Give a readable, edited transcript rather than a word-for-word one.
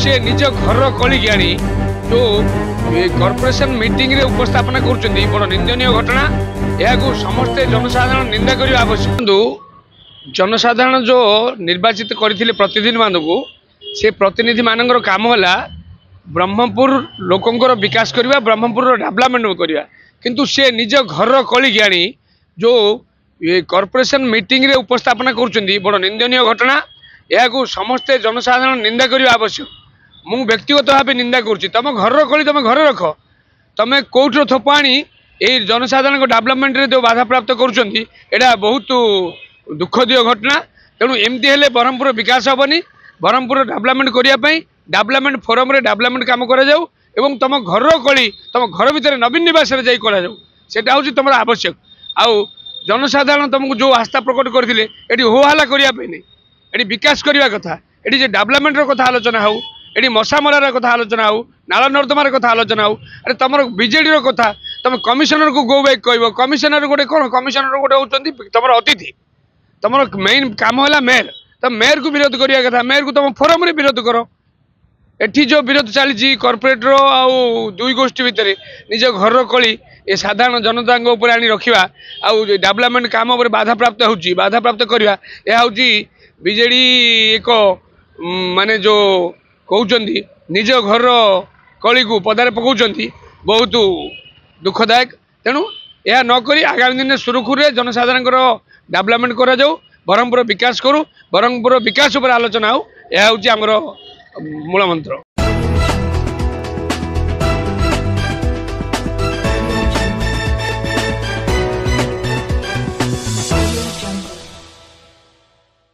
से निज घर कलिक आनी जो कॉर्पोरेशन मीटिंग रे उपस्थापन कर बड़ निंदनीय घटना यह समस्ते जनसाधारण निंदा करने आवश्यक। जनसाधारण जो निर्वाचित करते प्रतिनिधि मानक से प्रतिनिधि मान काम है ब्रह्मपुर लोकंर विकास करवा ब्रह्मपुर डेवलपमेंट करवा किंतु से निज घर कलिक आनी जो कॉर्पोरेशन मीटिंग रे उपस्थापन कर बड़ निंदनीय घटना यह समस्ते जनसाधारण निंदा करने आवश्यक। मु व्यक्तिगत भाव निंदा करुच्ची तुम घर कली तुम घर रख तुम कौटर थोप आनी ये जनसाधारण डेवलपमेंट रे जो बाधा प्राप्त करा बहुत दुखदीय घटना। तेणु एमती हेले ब्रह्मपुर विकास हेनी ब्रह्मपुर डेवलपमेंट करने डेवलपमेंट फोरम रे डेवलपमेंट काम कराऊ एवं तुम घर कली तुम घर भितर नवीन निवास सेटा हूँ तुम आवश्यक। आउ जनसाधारण तुमको जो आस्था प्रकट करते ये होहल्ला करने ये विकास करने कथा ये डेवलपमेंट कथा आलोचना हो ये मशा मरार कथा आलोचना हो नाला नर्दमार कथा आलोचना हो अरे तुम बीजेडी कथा तुम कमिशनर को गो बैक कह कमिशनर गोटे कौन कमिशनर गोटे होती तुम अतिथि तुम मेन काम है मेयर तुम मेयर को विरोध करने कथा मेयर को तुम फोरम रे विरोध कर एठी जो विरोध चली कॉर्पोरेटर आउ दुई गोष्ठी भितर निज घर कली ये साधारण जनता आनी रखा आउ डेवलपमेंट काम बाधा प्राप्त होची बाधा प्राप्त करवा यह हूँ बीजेडी एक माने जो कहते निज घर कली को पदारे पकाउछंती बहुत दुखदायक। तेणु यह नक आगामी दिन में सुरखुर जनसाधारण डेवलपमेंट करा जाऊ ब्रह्मपुर विकास करूँ ब्रह्मपुर विकास उपर आलोचना हो यह हूँ आमर मूल मंत्र।